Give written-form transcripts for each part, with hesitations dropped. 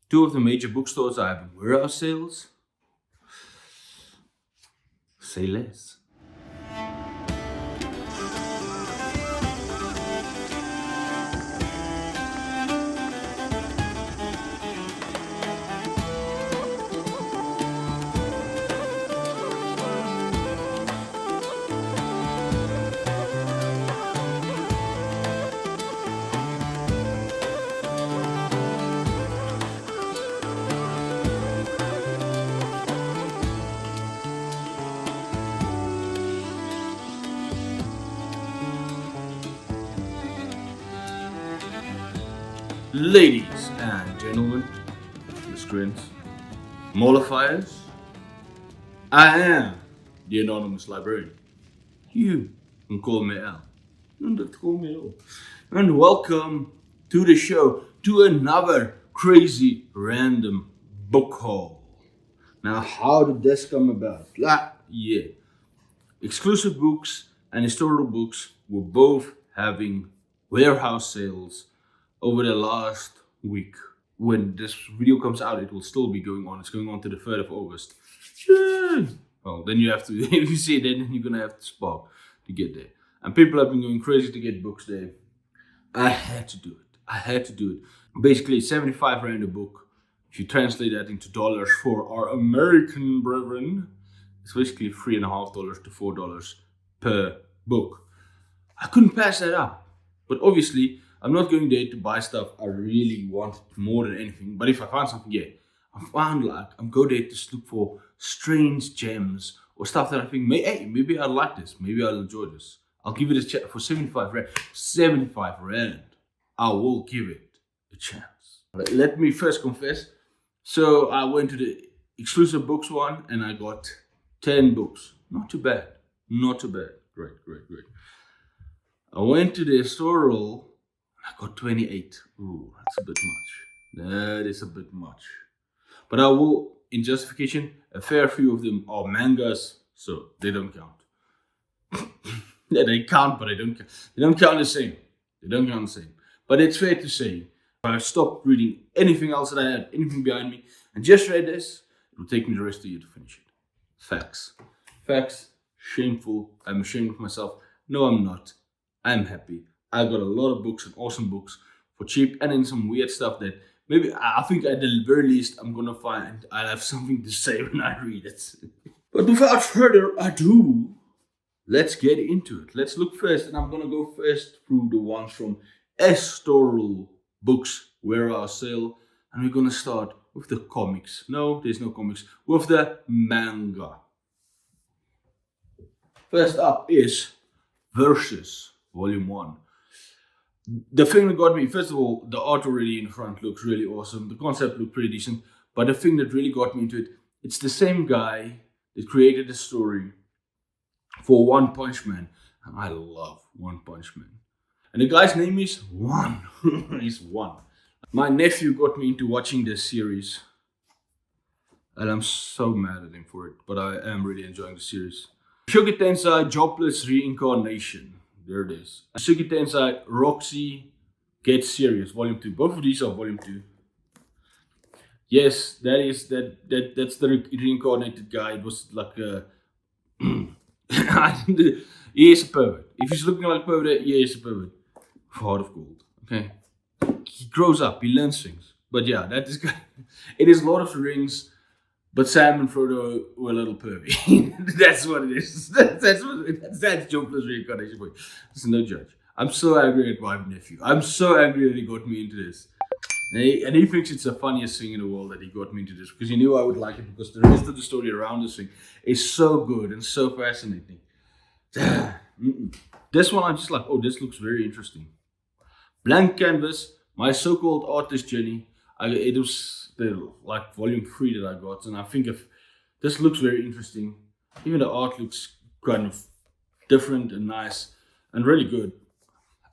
Two of the major bookstores are having warehouse sales. Say less. Ladies and gentlemen, miscreants, mollifiers, I am the anonymous librarian. You can call me Al. You don't have to call me at all. And welcome to the show, to another crazy random book haul. Now, how did this come about? Yeah. Exclusive books and historical books were both having warehouse sales over the last week. When this video comes out, it will still be going on. It's going on to the 3rd of August. Well, then you have to, if you see it, then you're gonna have to spark to get there. And people have been going crazy to get books there. I had to do it. Basically, 75 rand a book. If you translate that into dollars for our American brethren, it's basically $3.50 to $4 per book. I couldn't pass that up. But obviously, I'm not going there to buy stuff I really wanted more than anything. But if I find something, yeah, I'm go there to look for strange gems or stuff that I think, maybe I'll like this. Maybe I'll enjoy this. I'll give it a chance for 75 rand. 75 rand. I will give it a chance. Let me first confess. So I went to the exclusive books one and I got 10 books. Not too bad. Great. I went to the historical. I got 28. Ooh, that's a bit much. That is a bit much. But I will, in justification, a fair few of them are mangas, so they don't count. Yeah, they count, but they don't count. They don't count the same. But it's fair to say, if I stopped reading anything else that I had, anything behind me, and just read this, it will take me the rest of the year to finish it. Facts. Shameful. I'm ashamed of myself. No, I'm not. I'm happy. I got a lot of books and awesome books for cheap and in some weird stuff that maybe I think at the very least I'm gonna find I'll have something to say when I read it. But without further ado, let's get into it. Let's look first, and I'm gonna go first through the ones from historical books warehouse sale, and we're gonna start with the comics. No, there's no comics. With the manga. First up is Versus Volume 1. The thing that got me, first of all, the art already in front looks really awesome. The concept looked pretty decent. But the thing that really got me into it, it's the same guy that created the story for One Punch Man. And I love One Punch Man. And the guy's name is One. He's One. My nephew got me into watching this series. And I'm so mad at him for it. But I am really enjoying the series. Sugar Tensei Jobless Reincarnation. There it is. Sugar Tensei Roxy Get Serious, Volume 2. Both of these are Volume 2. Yes, that's the reincarnated guy. It was like a he is a pervert. If he's looking like a pervert, he is a pervert. Heart of gold. Okay. He grows up, he learns things. But yeah, that is good. It is Lord of the Rings, but Sam and Frodo were a little pervy. That's what it is. That's Jobless Reincarnation. There's no judge. I'm so angry at my nephew. I'm so angry that he got me into this. And he thinks it's the funniest thing in the world that he got me into this, because he knew I would like it, because the rest of the story around this thing is so good and so fascinating. This one I'm just like, oh, this looks very interesting. Blank Canvas, my so-called artist journey. It was the volume 3 that I got, and I think if this looks very interesting. Even the art looks kind of different and nice and really good.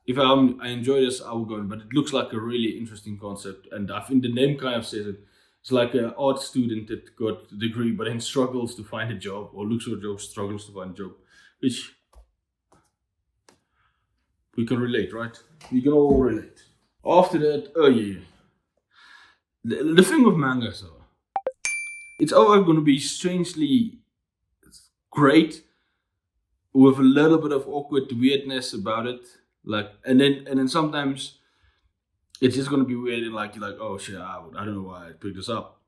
If I enjoy this, I will go in, but it looks like a really interesting concept, and I think the name kind of says it. It's like an art student that got a degree but then struggles to find a job, or looks for a job, struggles to find a job, which we can relate, right? We can all relate. After that, oh yeah, The thing with manga, though, it's either going to be strangely great with a little bit of awkward weirdness about it, like, and then sometimes it's just going to be weird and like you're like, oh shit, I don't know why I picked this up,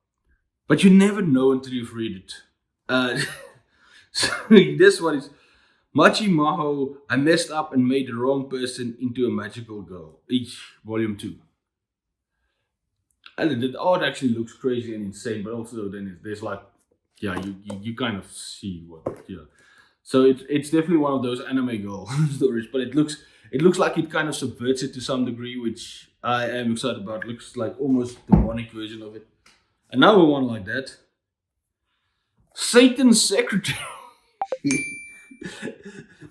but you never know until you've read it. So this one is Machi Maho. I messed up and made the wrong person into a magical girl. Each volume 2. And the art actually looks crazy and insane, but also then there's like, yeah, you kind of see what, yeah. So it's definitely one of those anime girl stories, but it looks like it kind of subverts it to some degree, which I am excited about. It looks like almost demonic version of it. Another one like that, Satan's secretary.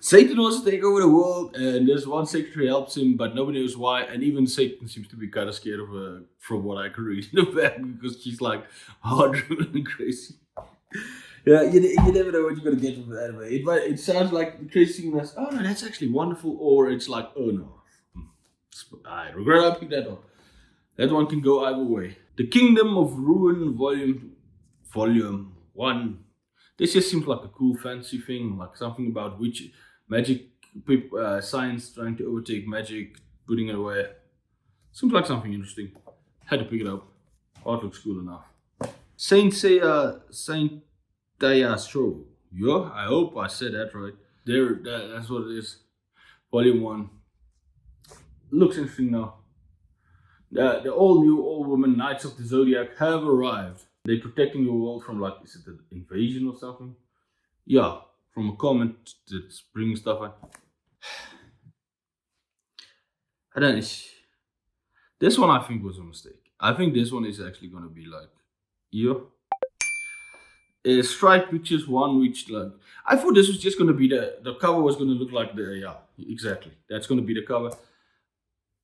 Satan wants to take over the world, and there's one secretary helps him, but nobody knows why. And even Satan seems to be kind of scared of her, from what I can read in the back, because she's like hard-driven and crazy. Yeah, you never know what you're gonna get from the anime. It sounds like the crazy thing that's, oh no, that's actually wonderful, or it's like, oh no, I regret I picked that up. That one can go either way. The Kingdom of Ruin, Volume 1. This just seems like a cool fantasy thing, like something about magic, science trying to overtake magic, putting it away. Seems like something interesting. Had to pick it up. Art looks cool enough. Saint Seiya's Show. Yeah, I hope I said that right. That's what it is. Volume 1. Looks interesting now. The all new all woman Knights of the Zodiac have arrived. They're protecting your world from, like, is it an invasion or something? Yeah, from a comet that's bringing stuff out. I don't know. This one I think was a mistake. I think this one is actually gonna be like, yeah. Striped Witches 1, which, like, I thought this was just gonna be the cover was gonna look like yeah, exactly. That's gonna be the cover.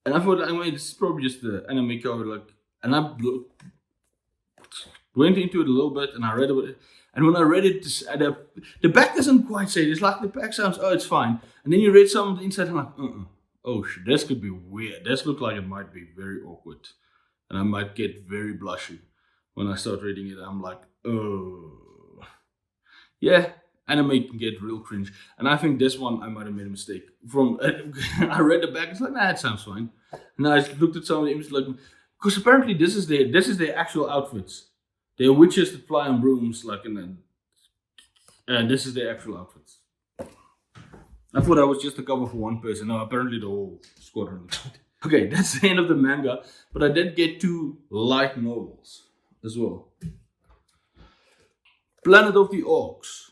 And I thought, I mean, this is probably just the anime cover, like, and I went into it a little bit and I read it. And when I read it, the back doesn't quite say it. It's like the back sounds, oh, it's fine. And then you read some of the inside and I'm like, oh shit, this could be weird. This looks like it might be very awkward. And I might get very blushy when I start reading it. I'm like, oh. Yeah, anime can get real cringe. And I think this one I might have made a mistake. I read the back, it's like, nah, it sounds fine. And I looked at some of the images, like, because apparently this is their actual outfits. They're witches that fly on brooms, like, and this is their actual outfits. I thought that was just a cover for one person. No, apparently the whole squadron. Okay, that's the end of the manga, but I did get 2 light novels as well. Planet of the Orcs.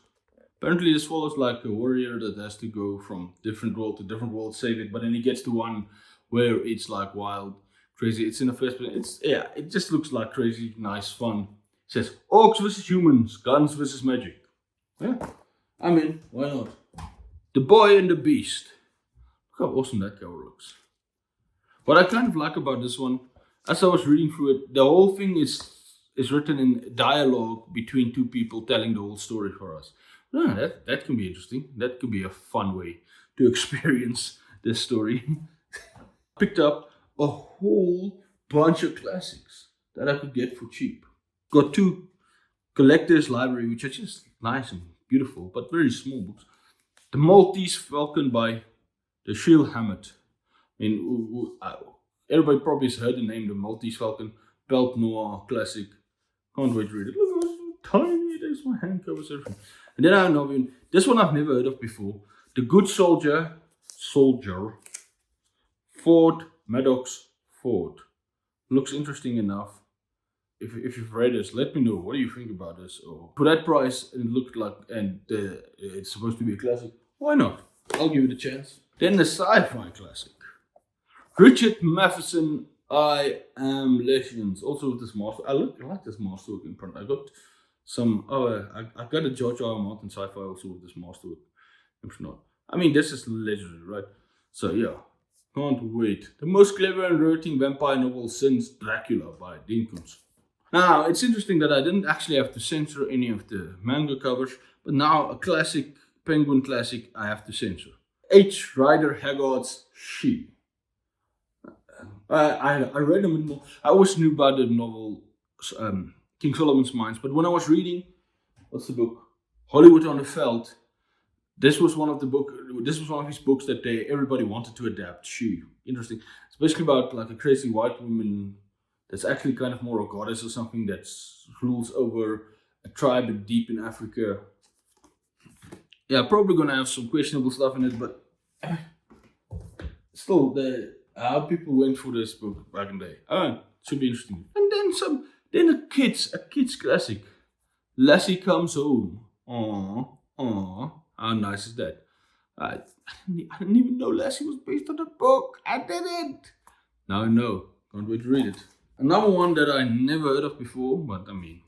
Apparently this follows like a warrior that has to go from different world to different world, save it, but then he gets to one where it's like wild, crazy. It's in the first place. It just looks like crazy, nice, fun. It says orcs versus humans, guns versus magic. Yeah, I'm in. Why not? The Boy and the Beast. Look how awesome that cover looks. What I kind of like about this one, as I was reading through it, the whole thing is written in dialogue between 2 people telling the whole story for us. That can be interesting. That could be a fun way to experience this story. Picked up a whole bunch of classics that I could get for cheap. Got 2 collector's library, which are just nice and beautiful, but very small books. The Maltese Falcon by the Shield Hammett. I mean, everybody probably has heard the name, the Maltese Falcon. Pelt Noir classic. Can't wait to read it. Look, it's so tiny. There's my hand covers everything. And then I know this one I've never heard of before. The Good Soldier, Ford Maddox Ford. Looks interesting enough. If you've read this, let me know. What do you think about this? Or for that price, and it looked like, and it's supposed to be a classic. Why not? I'll give it a chance. Then the sci-fi classic. Richard Matheson, I Am Legends. Also with this master. I like this masterwork in front. I got some. I got a George R. R. Martin sci-fi also with this masterwork. If not, I mean, this is legendary, right? So yeah, can't wait. The most clever and rotting vampire novel since Dracula by Dean Koontz. Now it's interesting that I didn't actually have to censor any of the manga covers, but now a classic Penguin classic I have to censor. H. Rider Haggard's She. I read them. I always knew about the novel King Solomon's Mines, but when I was reading, what's the book? Hollywood on the Veld. This was one of the book. This was one of his books that everybody wanted to adapt. Interesting. It's basically about like a crazy white woman that's actually kind of more a goddess or something that rules over a tribe deep in Africa. Yeah, probably gonna have some questionable stuff in it, but still, how people went for this book back in the day. Should be interesting. And then some. Then a kids classic. Lassie Comes Home. Aww. How nice is that? I didn't even know Lassie was based on a book. I didn't. Now I know. Can't wait to read it. Another one that I never heard of before, but I mean,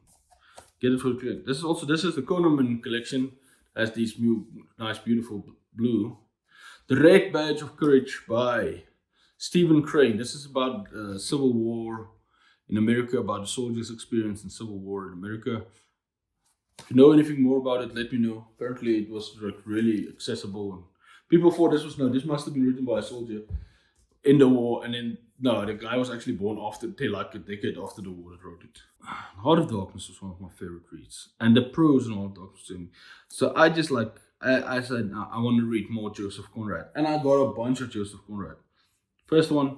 get it for the period. This is the Konoman collection. Has these nice, beautiful blue. The Red Badge of Courage by Stephen Crane. This is about Civil War in America, about the soldiers' experience in Civil War in America. If you know anything more about it, let me know. Apparently, it was like really accessible, and people thought this must have been written by a soldier in the war, and then no, the guy was actually born like a decade after the war that wrote it. Heart of Darkness was one of my favorite reads, and the prose in Heart of Darkness to me. So I just I said I want to read more Joseph Conrad, and I got a bunch of Joseph Conrad. First one,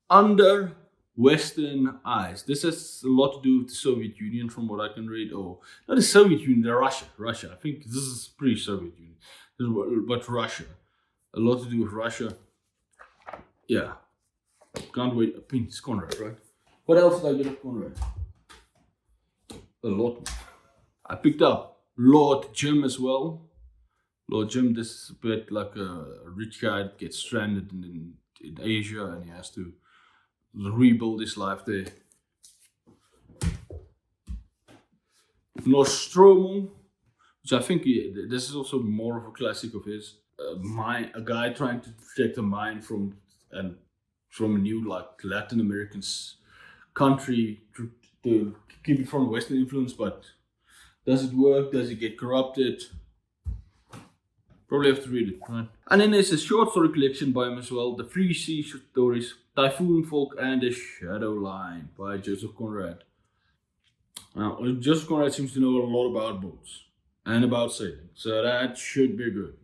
Under Western Eyes. This has a lot to do with the Soviet Union, from what I can read. Oh, not the Soviet Union, Russia. I think this is pre-Soviet Union, but Russia. A lot to do with Russia. Yeah, can't wait. I mean, it's Conrad, right? What else did I get of Conrad? A lot. I picked up Lord Jim as well. Lord Jim, this is a bit like a rich guy that gets stranded in Asia, and he has to rebuild his life there. Nostromo, which I think this is also more of a classic of his. A guy trying to protect a mine from a new Latin American country to keep it from Western influence, but does it work? Does it get corrupted? Probably have to read it, right? And then there's a short story collection by him as well, The Free Sea Stories, Typhoon Folk and the Shadow Line by Joseph Conrad. Now, Joseph Conrad seems to know a lot about boats and about sailing, so that should be good.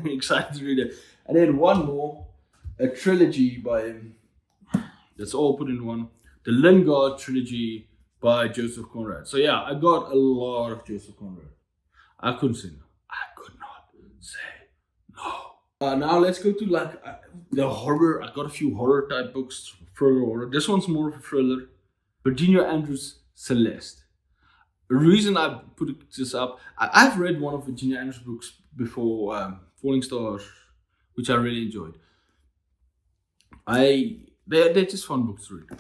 Excited to read it. And then one more, a trilogy by him. That's all put in one. The Lingard trilogy by Joseph Conrad. So yeah, I got a lot of Joseph Conrad. I couldn't say no. I could not say no. Now let's go to the horror. I got a few horror type books, thriller horror. This one's more of a thriller. Virginia Andrews' Celeste. The reason I put this up, I've read one of Virginia Andrews' books before, Falling Stars, which I really enjoyed. They're just fun books to read.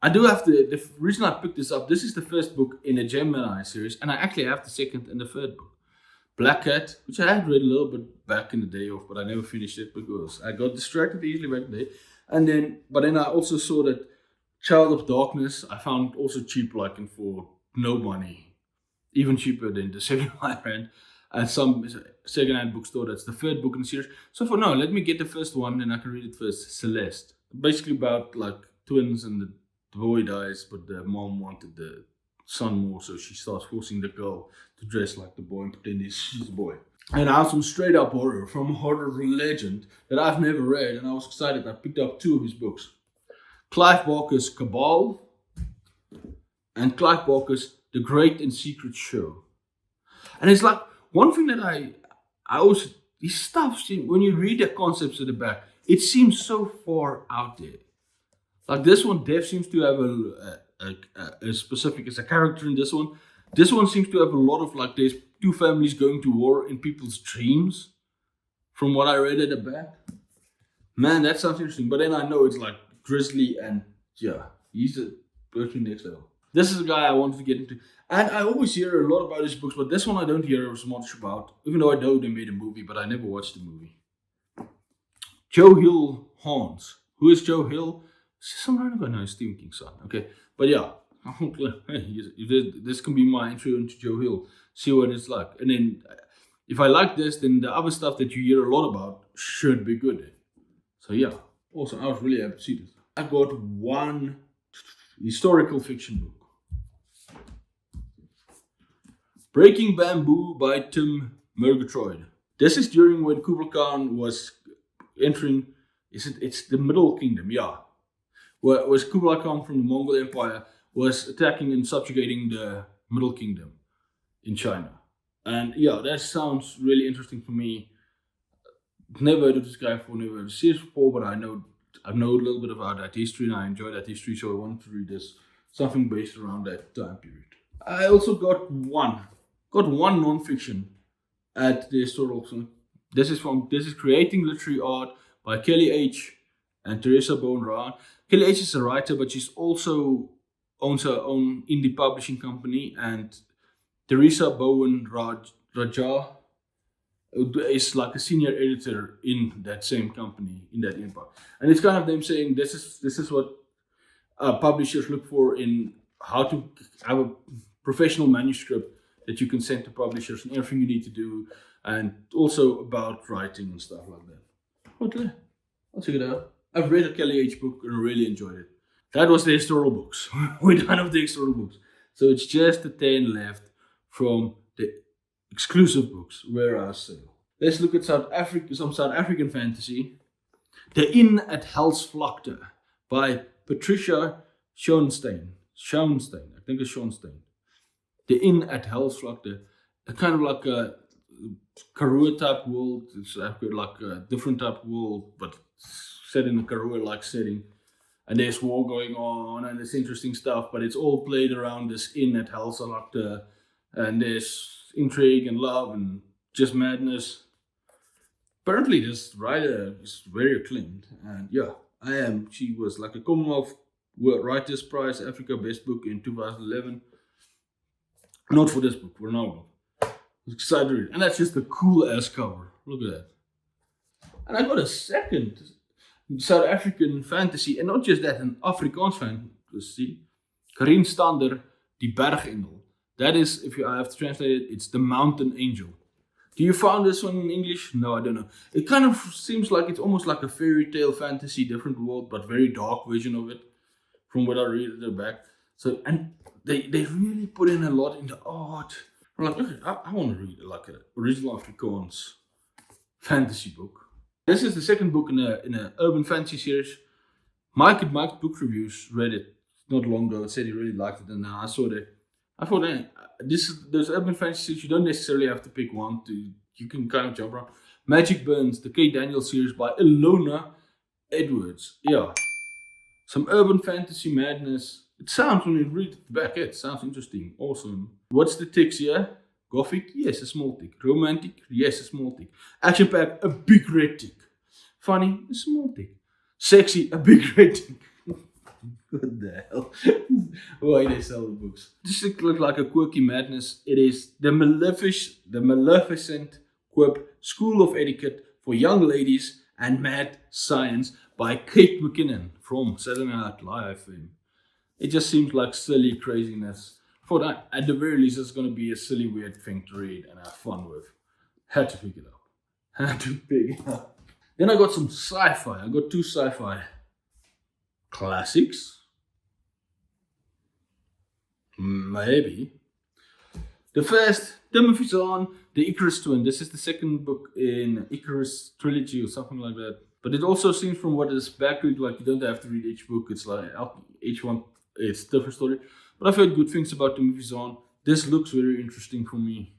I do have the reason I picked this up, this is the first book in the Gemini series, and I actually have the second and the third book. Black Cat, which I had read a little bit back in the day of, but I never finished it because I got distracted easily back in the day. But then I also saw that Child of Darkness, I found also cheap, for no money. Even cheaper than the second-hand brand at some second-hand bookstore. That's the third book in the series. So for now, let me get the first one, and I can read it first. Celeste. Basically about twins, and the boy dies, but the mom wanted the son more, so she starts forcing the girl to dress like the boy and pretend she's a boy. And I have some straight up horror from horror legend that I've never read, and I was excited. I picked up two of his books. Clive Barker's Cabal and Clive Barker's The Great and Secret Show. And it's one thing that I always, these stuff, when you read the concepts at the back, it seems so far out there. This one, Dev seems to have a specific as a character in this one. This one seems to have a lot of there's two families going to war in people's dreams, from what I read at the back. Man, that sounds interesting. But then I know it's Grizzly, and yeah, he's a person next level. This is a guy I wanted to get into. And I always hear a lot about his books, but this one I don't hear as much about. Even though I know they made a movie, but I never watched the movie. Joe Hill Haunts. Who is Joe Hill? Some random guy, no, Stephen King's son. Okay, but yeah, this can be my intro into Joe Hill. See what it's like, and then if I like this, then the other stuff that you hear a lot about should be good. So yeah, Awesome. I was really happy to see this. I got one historical fiction book. Breaking Bamboo by Tim Murgatroyd. This is during when Kublai Khan was entering. It's the Middle Kingdom, yeah. Where was Kublai Khan from the Mongol Empire was attacking and subjugating the Middle Kingdom in China. And yeah, that sounds really interesting for me. Never heard of this guy before, never heard of the series before, but I know a little bit about that history and I enjoy that history, so I wanted to read this. Something based around that time period. I also got one nonfiction at the historical. This is Creating Literary Art by Kelly H. and Teresa Bowen Ryan. Kelly H is a writer, but she's also owns her own indie publishing company, and Teresa Bowen Raja is like a senior editor in that same company, in that empire. And it's kind of them saying this is what publishers look for in how to have a professional manuscript that you can send to publishers and everything you need to do, and also about writing and stuff like that. Okay, I'll check it out. I've read a Kelly H book and I really enjoyed it. That was the historical books. We're done with the historical books. So it's just the 10 left from the exclusive books where I sell. Let's look at some South African fantasy. The Inn at Hell's Vlakte by Patricia Schoenstein. I think it's Schoenstein. The Inn at Hell's Vlakte. Kind of like a Karoo type world. It's like a different type world, but set in a Karoo-like setting. And there's war going on and there's interesting stuff, but it's all played around this inn at Hell's Vlakte. And there's intrigue and love and just madness. Apparently this writer is very acclaimed. And yeah, she was like a Commonwealth Writers' Prize Africa Best Book in 2011. Not for this book, for another book. I was excited to read it. And that's just a cool ass cover. Look at that. And I got a second South African fantasy, and not just that, an Afrikaans fantasy. Karin Stander, Die Bergengel. That is, if I have to translate it, it's The Mountain Angel. Do you find this one in English? No, I don't know. It kind of seems like it's almost like a fairy tale fantasy, different world, but very dark version of it, from what I read at the back. So, and they really put in a lot into art. I'm like, okay, I want to read like an original Afrikaans fantasy book. This is the second book in a urban fantasy series. Mike's book reviews read it not long ago and said he really liked it, and I saw that. I thought, those urban fantasy series, you don't necessarily have to pick one. You can kind of jump around. Magic Burns, the Kate Daniels series by Ilona Edwards. Yeah, some urban fantasy madness. It sounds, when you read the back, it sounds interesting, awesome. What's the ticks here? Gothic? Yes, a small tick. Romantic? Yes, a small tick. Action-packed? A big red tick. Funny? A small tick. Sexy? A big red tick. What the hell? Why they sell the books? This looks like a quirky madness. It is the Maleficent quip School of Etiquette for Young Ladies and Mad Science by Kate McKinnon from Saturday Night Live fame. It just seems like silly craziness. For that, at the very least, it's going to be a silly, weird thing to read and have fun with. Had to pick it up. Then I got some sci-fi. I got two sci-fi classics. Maybe. The first, Timecodes, the Icarus Twin. This is the second book in Icarus trilogy or something like that. But it also seems from what is backread, like you don't have to read each book. It's like each one, it's a different story. But I've heard good things about Timecodes. This looks very interesting for me.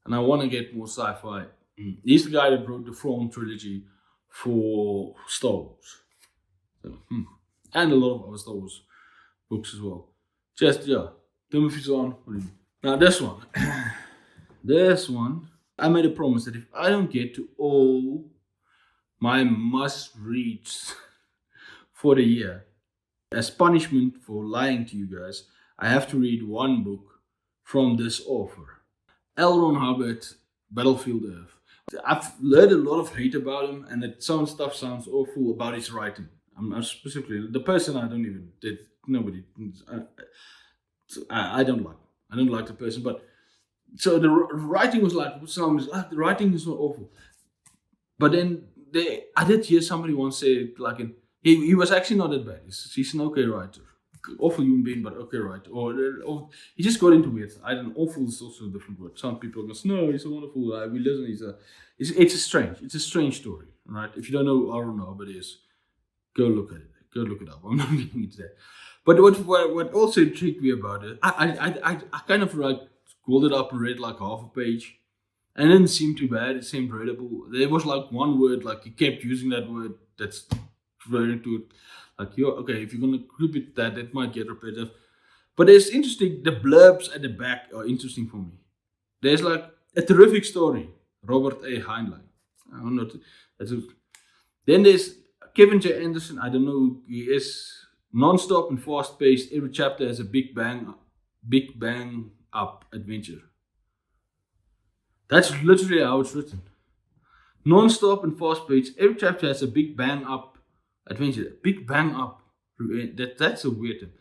And I want to get more sci-fi. He's the guy that wrote the Throne trilogy for Star Wars. So, and a lot of other Star Wars books as well. Just, yeah, Timecodes. Now this one. This one, I made a promise that if I don't get to all my must-reads for the year, as punishment for lying to you guys, I have to read one book from this author. L. Ron Hubbard, Battlefield Earth. I've heard a lot of hate about him, and some stuff sounds awful about his writing. I'm specifically, the person I don't like. I don't like the person, but so the writing was like, the writing is not awful. But then I did hear somebody once say like he was actually not that bad. He's an okay writer, awful human being, but okay writer. Or he just got into it. I don't know. Awful is also a different word. Some people go, no, he's a wonderful guy. We listen. It's a strange story, right? If you don't know, I don't know, but it is. Go look at it. Go look it up. I'm not getting into that. But what also intrigued me about it, I kind of like scrolled it up and read like half a page. And it didn't seem too bad. It seemed readable. There was like one word, like he kept using that word that's related to it. Like, okay, if you're going to repeat that, it might get repetitive. But it's interesting. The blurbs at the back are interesting for me. There's like a terrific story. Robert A. Heinlein. I don't know. Then there's Kevin J. Anderson. I don't know who he is. Non-stop and fast-paced. Every chapter has a big bang up adventure. That's literally how it's written. Non-stop and fast-paced. Every chapter has a big bang up adventure. Big bang up. That's a weird thing.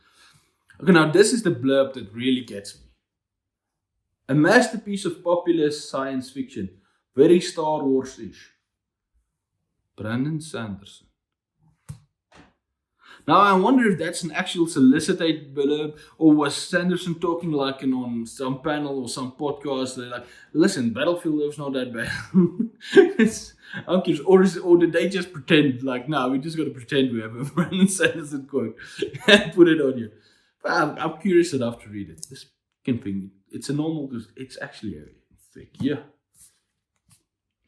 Okay, now this is the blurb that really gets me. A masterpiece of popular science fiction. Very Star Wars-ish. Brandon Sanderson. Now I wonder if that's an actual solicited blurb, or was Sanderson talking like on some panel or some podcast? They're like, listen, Battlefield Earth's not that bad. I'm curious, or did they just pretend like, no, we just got to pretend we have a Brandon Sanderson quote and put it on you? But I'm curious enough to read it. This thing, it's a normal, it's actually a thick. Yeah.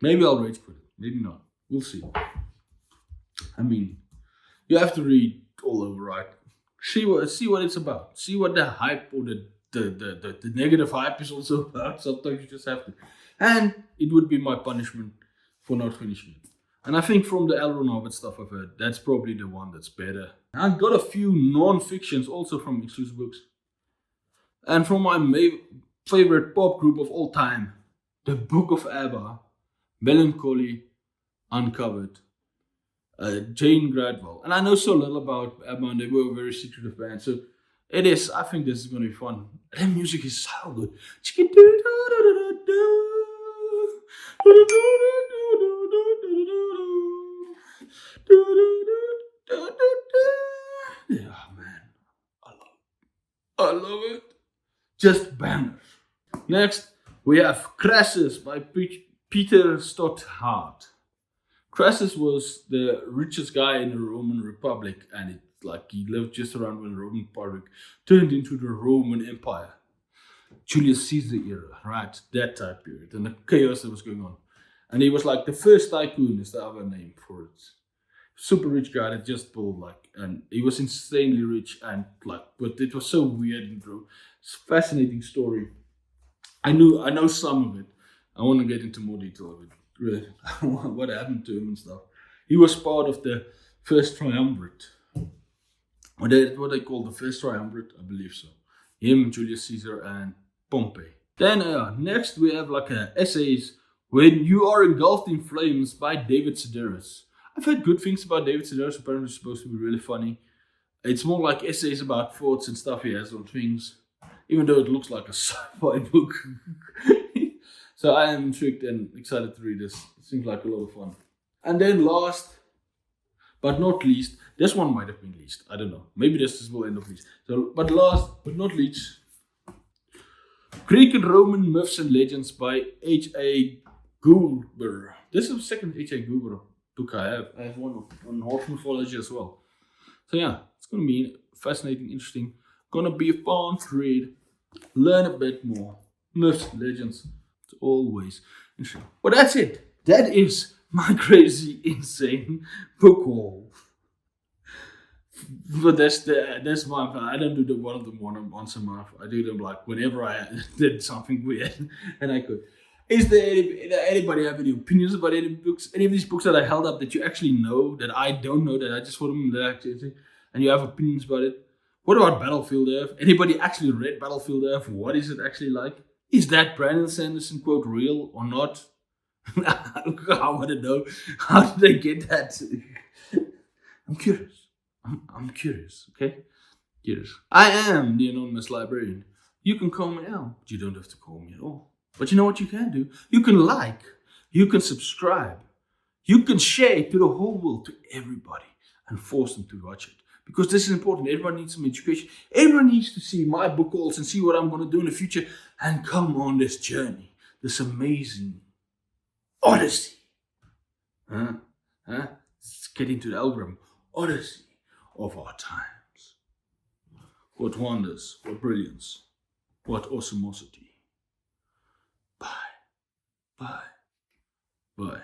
Maybe I'll rage quit it. Maybe not. We'll see. I mean, you have to read all over, right? See what it's about. See what the hype or the negative hype is also about. Sometimes you just have to. And it would be my punishment for not finishing it. And I think from the L. Ron Hubbard stuff I've heard, that's probably the one that's better. I've got a few non-fictions also from Exclusive Books. And from my favorite pop group of all time, the Book of ABBA, Melancholy Uncovered. Jane Gradwell. And I know so little about ABBA, and they were a very secretive band. So I think this is going to be fun. Their music is so good. Yeah, man. I love it. Just bangers. Next, we have Crassus by Peter Stothard. Crassus was the richest guy in the Roman Republic, and he lived just around when the Roman Republic turned into the Roman Empire. Julius Caesar era, right? That type period, and the chaos that was going on. And he was like the first tycoon, is the other name for it. Super rich guy that just pulled and he was insanely rich but it was so weird and it's a fascinating story. I know some of it. I want to get into more detail of it. Really, what happened to him and stuff. He was part of the first triumvirate. What they call the first triumvirate, I believe so. Him, Julius Caesar, and Pompey. Then next we have essays When You Are Engulfed in Flames by David Sedaris. I've heard good things about David Sedaris. Apparently it's supposed to be really funny. It's more like essays about thoughts and stuff he has on things. Even though it looks like a sci-fi book. So I am intrigued and excited to read this. It seems like a lot of fun. And then last but not least, this one might have been least. I don't know. Maybe this will end up least. But last but not least, Greek and Roman Myths and Legends by H.A. Goober. This is the second H.A. Goober book I have. I have one on Norse mythology as well. So yeah, it's going to be fascinating, interesting. Going to be a fun read. Learn a bit more. Myths, legends. It's always interesting. But that's it. That is my crazy, insane book haul. But that's my. I don't do the one of them once a month. I do them whenever I did something weird, and I could. Is there anybody have any opinions about any books? Any of these books that I held up that you actually know that I don't know that I just put them in the activity, and you have opinions about it? What about Battlefield Earth? Anybody actually read Battlefield Earth? What is it actually like? Is that Brandon Sanderson quote real or not? I want to know. How did they get that? I'm curious. I'm curious, okay? Curious. I am the Anonymous Librarian. You can call me Al, but you don't have to call me at all. But you know what you can do? You can like. You can subscribe. You can share it to the whole world, to everybody, and force them to watch it. Because this is important. Everyone needs some education. Everyone needs to see my book hauls and see what I'm going to do in the future and come on this journey, this amazing odyssey. Let's get into the algorithm. Odyssey of our times. What wonders, what brilliance, what awesomosity. Bye. Bye. Bye.